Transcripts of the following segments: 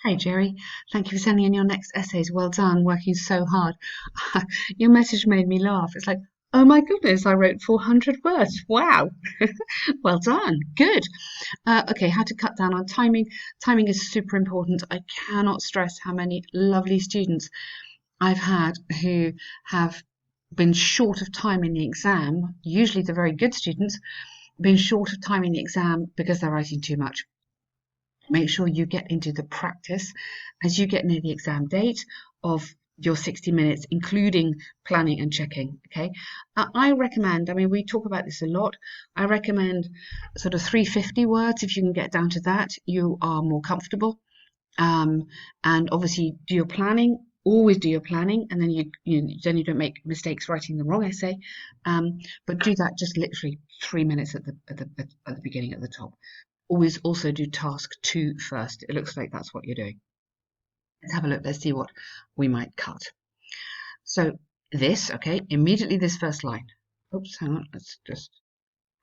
Hey Jerry, thank you for sending in your next essays. Well done, working so hard. Your message made me laugh. It's like, oh my goodness, I wrote 400 words. Wow. Well done. Good. Okay, how to cut down on timing. Timing is super important. I cannot stress how many lovely students I've had who have been short of time in the exam. Usually the very good students, been short of time in the exam because they're writing too much. Make sure you get into the practice as you get near the exam date of your 60 minutes, including planning and checking. Okay, I recommend, I mean, we talk about this a lot. I recommend sort of 350 words. If you can get down to that, you are more comfortable. And obviously, do your planning. Always do your planning, and then you don't make mistakes writing the wrong essay. But do that just literally 3 minutes at the beginning at the top. Always also do task 2 first. It looks like that's what you're doing. Let's have a look. Let's see what we might cut. So this, okay, immediately this first line. Oops, hang on. Let's just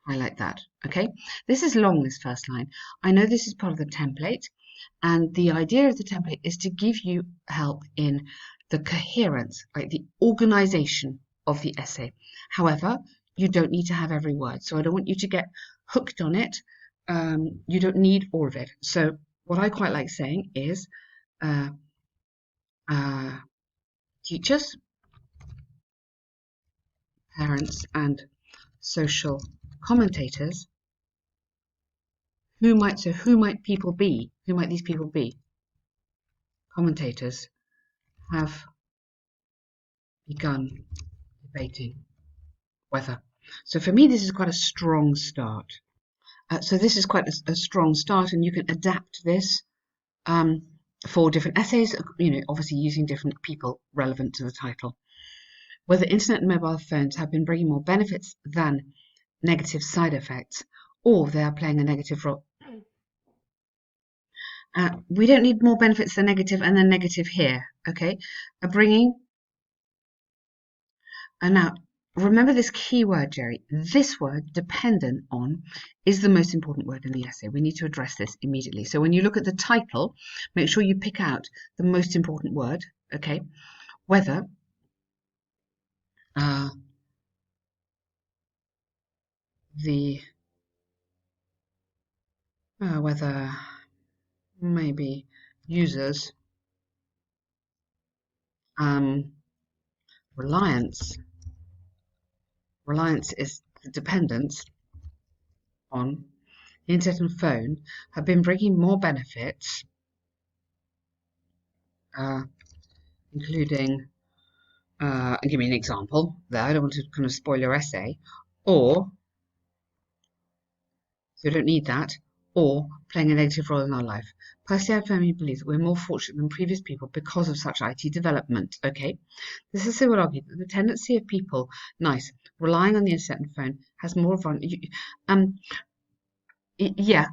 highlight that. Okay, this is long, this first line. I know this is part of the template, and the idea of the template is to give you help in the coherence, like the organization of the essay. However, you don't need to have every word, so I don't want you to get hooked on it. You don't need all of it. So what I quite like saying is uh, teachers, parents, and social commentators. Who might people be? Who might these people be? Commentators have begun debating whether. So for me, this is quite a strong start. So this is quite a strong start, and you can adapt this for different essays, obviously using different people relevant to the title. Whether internet and mobile phones have been bringing more benefits than negative side effects, or they are playing a negative role. We don't need more benefits than negative and then negative here, okay? Bringing, and now remember this key word, Jerry. This word, dependent on, is the most important word in the essay. We need to address this immediately. So when you look at the title, make sure you pick out the most important word, okay? Whether whether maybe users reliance is the dependence on the internet and phone have been bringing more benefits, including, give me an example there, I don't want to kind of spoil your essay, or, so you don't need that, or playing a negative role in our life. Personally, I firmly believe that we're more fortunate than previous people because of such IT development, okay? This is so argued that the tendency of people, relying on the internet and phone has more advantage. Yeah,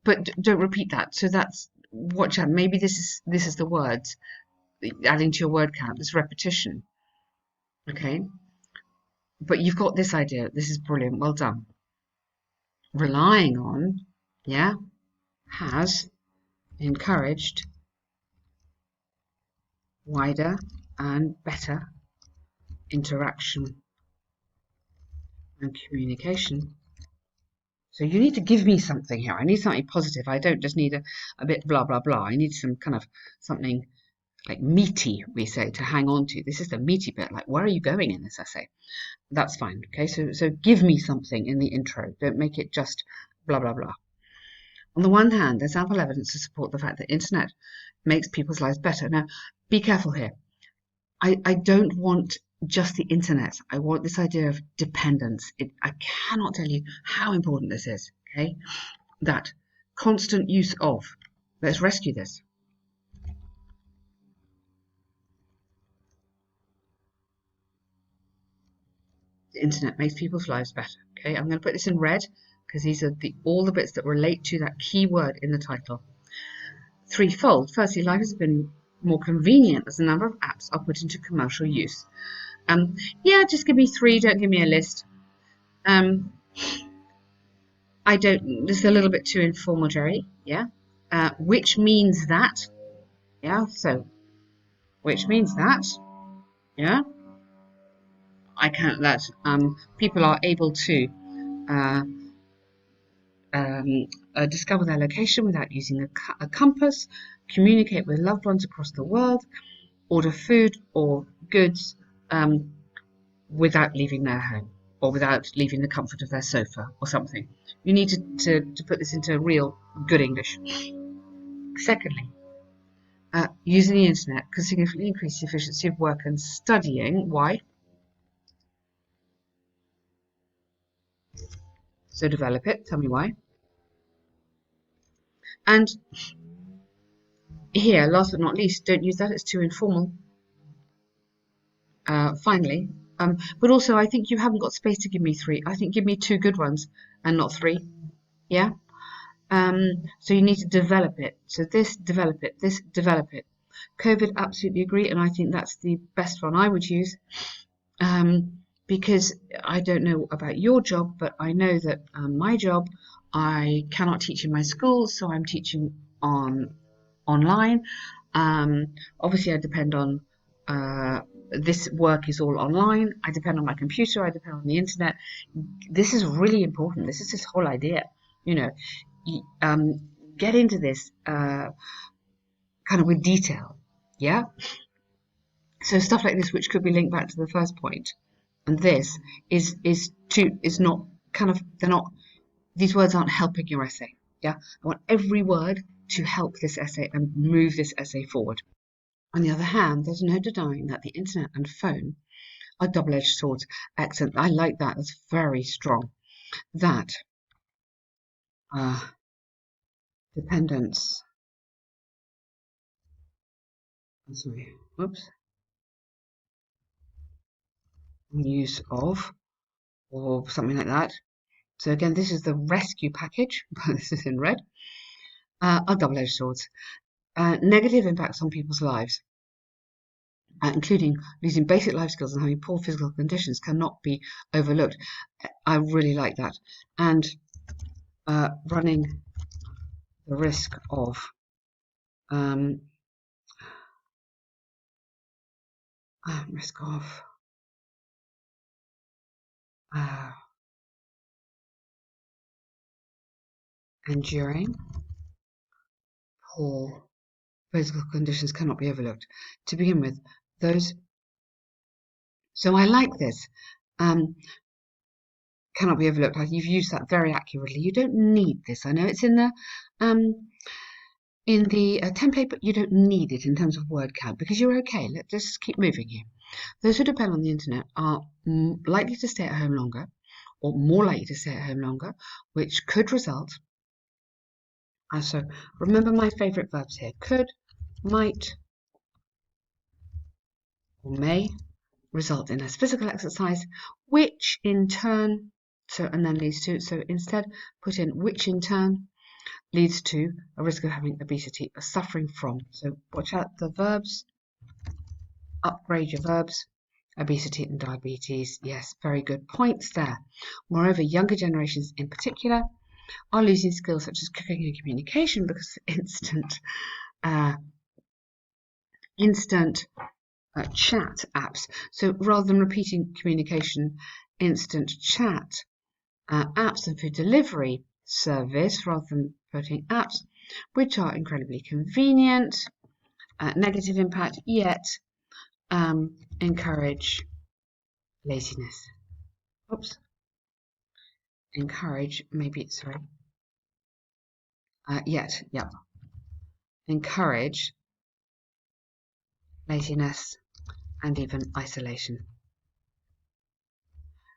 but don't repeat that. So that's, watch out. Maybe this is the words adding to your word count. This repetition, okay? But you've got this idea. This is brilliant. Well done. Relying on, yeah, has encouraged wider and better interaction and communication. So you need to give me something here. I need something positive. I don't just need a bit blah, blah, blah. I need some kind of something like meaty, we say, to hang on to. This is the meaty bit. Like, where are you going in this essay? That's fine. Okay, so give me something in the intro. Don't make it just blah, blah, blah. On the one hand, there's ample evidence to support the fact that internet makes people's lives better. Now, be careful here. I don't want just the internet. I want this idea of dependence. I cannot tell you how important this is, okay? That constant use of. Let's rescue this. The internet makes people's lives better, okay? I'm going to put this in red because these are all the bits that relate to that key word in the title. Threefold. Firstly, life has been more convenient as a number of apps are put into commercial use. Yeah, just give me 3, don't give me a list. I don't, this is a little bit too informal, Jerry, yeah? Which means that, Yeah, so which means that, yeah, people are able to uh, um, discover their location without using a compass, communicate with loved ones across the world, order food or goods without leaving their home or without leaving the comfort of their sofa or something. You need to put this into real good English. Secondly, using the internet can significantly increase the efficiency of work and studying. Why? So develop it. Tell me why. And here, last but not least, don't use that. It's too informal. Finally, but also I think you haven't got space to give me three. I think give me two good ones and not three. Yeah. So you need to develop it. So this, develop it. This, develop it. COVID, absolutely agree, and I think that's the best one I would use. Because I don't know about your job, but I know that my job, I cannot teach in my school, so I'm teaching online. Obviously, I depend on this work is all online. I depend on my computer. I depend on the internet. This is really important. This is this whole idea. You know, get into this kind of with detail. Yeah. So stuff like this, which could be linked back to the first point, and this is not kind of they're not these words aren't helping your essay. Yeah, I want every word to help this essay and move this essay forward. On the other hand, there's no denying that the internet and phone are double-edged swords. Excellent. I like that. That's very strong. That uh, dependence. Sorry. Whoops. Use of or something like that. So again, this is the rescue package, but this is in red. Are double-edged swords. Negative impacts on people's lives, including losing basic life skills and having poor physical conditions, cannot be overlooked. I really like that. And running the risk of um, uh, enduring poor physical conditions cannot be overlooked. To begin with, those. So I like this. Cannot be overlooked. You've used that very accurately. You don't need this. I know it's in the um, template, but you don't need it in terms of word count because you're okay. Let's just keep moving here. Those who depend on the internet are likely to stay at home longer, or more likely to stay at home longer, which could result. So remember my favourite verbs here: could, might, or may result in less physical exercise, which in turn, and then leads to. So instead, put in which in turn leads to a risk of having obesity or suffering from. So watch out the verbs, upgrade your verbs, obesity and diabetes. Yes, very good points there. Moreover, younger generations in particular are losing skills such as cooking and communication because uh, instant chat apps. So rather than repeating communication, instant chat apps and food delivery service rather than putting apps, which are incredibly convenient, negative impact, yet encourage laziness. Oops. Encourage, maybe, sorry. Yet, yep. Encourage laziness and even isolation.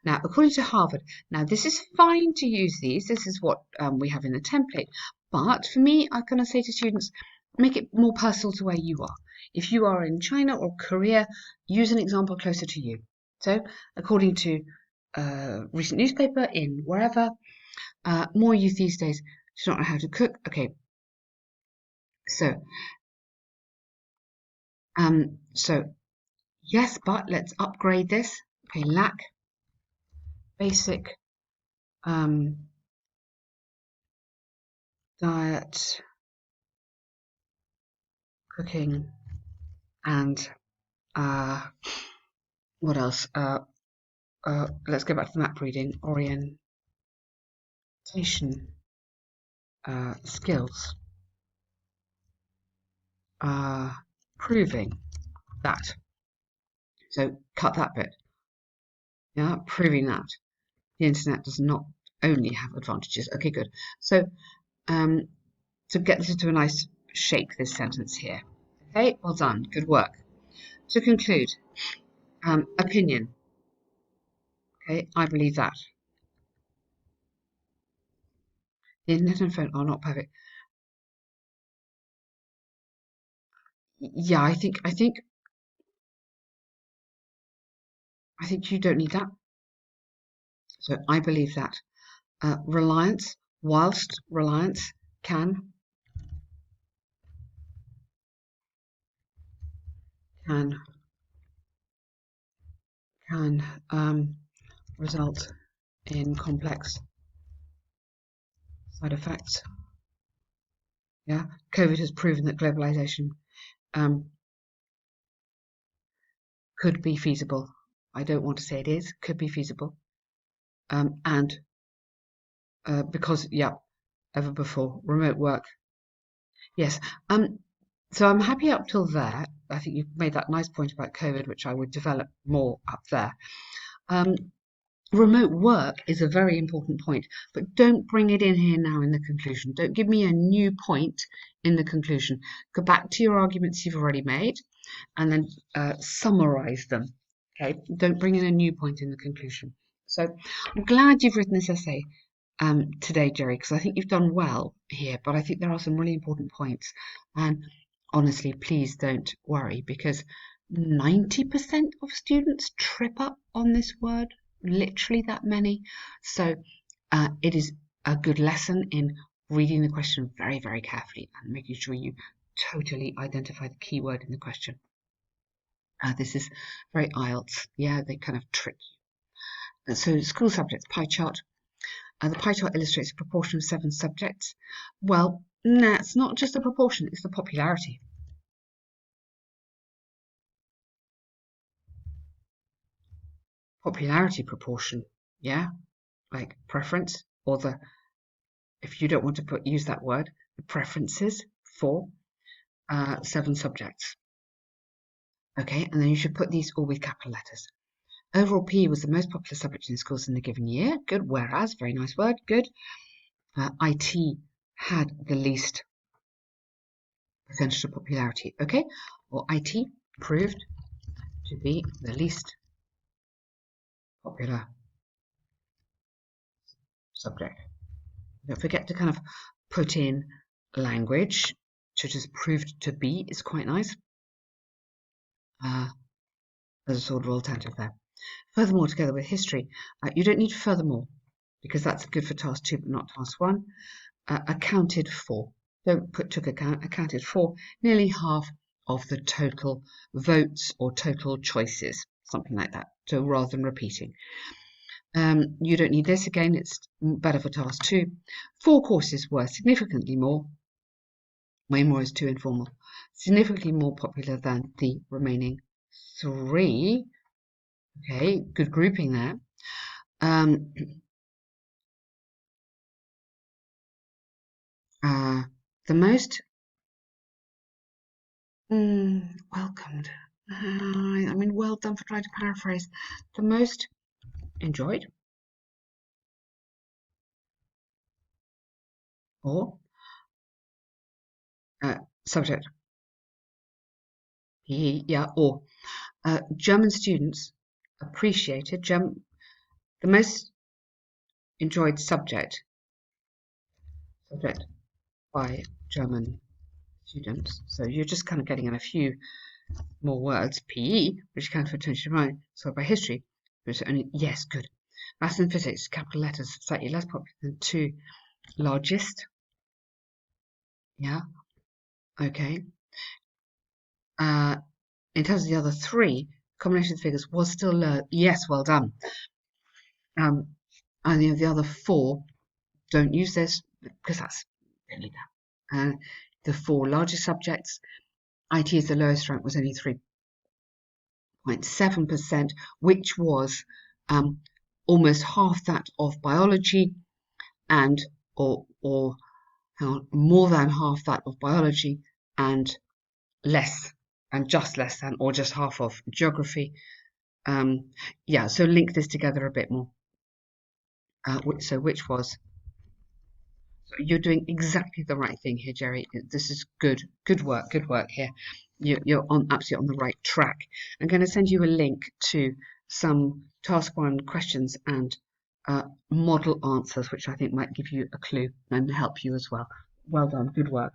Now, according to Harvard, now this is fine to use these. This is what we have in the template. But for me, I'm going to say to students, make it more personal to where you are. If you are in China or Korea, use an example closer to you. So, according to recent newspaper in wherever, more youth these days do not know how to cook. Okay, so yes, but let's upgrade this. Okay, lack basic diet cooking, and what else? Let's go back to the map reading. Orientation skills. Proving that. So cut that bit. Yeah, proving that the internet does not only have advantages. Okay, good. So to get this into a nice shape, this sentence here. Okay, well done. Good work. To conclude, opinion. Okay, I believe that. The internet and phone are not perfect. Yeah, I think you don't need that. So I believe that. Reliance, whilst reliance can can can result in complex side effects. Yeah, COVID has proven that globalization um, could be feasible. I don't want to say it is, could be feasible. And because, yeah, ever before, remote work. Yes. So I'm happy up till there. I think you've made that nice point about COVID, which I would develop more up there. Um, Remote work is a very important point, but don't bring it in here now in the conclusion. Don't give me a new point in the conclusion. Go back to your arguments you've already made and then summarize them. Okay, don't bring in a new point in the conclusion. So I'm glad you've written this essay today, Jerry, because I think you've done well here, but I think there are some really important points. And honestly, please don't worry, because 90% of students trip up on this word, literally that many. So it is a good lesson in reading the question very, very carefully and making sure you totally identify the key word in the question. This is very IELTS. Yeah, they kind of trick you. So school subjects, pie chart. The pie chart illustrates a proportion of 7 subjects. Well, nah, it's not just the proportion, it's the popularity. Popularity proportion, yeah, like preference, or the, if you don't want to use that word, the preferences for 7 subjects. Okay, and then you should put these all with capital letters. Overall, PE was the most popular subject in schools in the given year. Good. Whereas, very nice word. Good. IT had the least percentage of popularity. Okay, or IT proved to be the least popular subject. Don't forget to kind of put in language, such as proved to be is quite nice. There's a sort of alternative there. Furthermore, together with history, you don't need furthermore, because that's good for task 2 but not task 1. Accounted for. Don't put took account. Accounted for nearly half of the total votes or total choices, something like that. So rather than repeating. You don't need this again, it's better for task 2. 4 courses were significantly more, way more is too informal, significantly more popular than the remaining 3. Okay, good grouping there. The most welcomed. I mean, well done for trying to paraphrase. The most enjoyed, or subject. Yeah, or German students appreciated the most enjoyed subject by German students. So you're just kind of getting in a few more words. PE, which counts for 29, so by history, which only, yes, good. Maths and physics, capital letters, slightly less popular than 2 largest. Yeah, okay. In terms of the other 3, combination of figures was still low. Yes, well done. And the other 4, don't use this because that's really bad. The 4 largest subjects IT's the lowest rank was only 3.7%, which was almost half that of biology and or more than half that of biology and less and just less than or just half of geography. Yeah, so link this together a bit more. So which was, so you're doing exactly the right thing here, Jerry. This is good work here. You're on absolutely on the right track. I'm going to send you a link to some task one questions and model answers, which I think might give you a clue and help you as well. Well done, good work.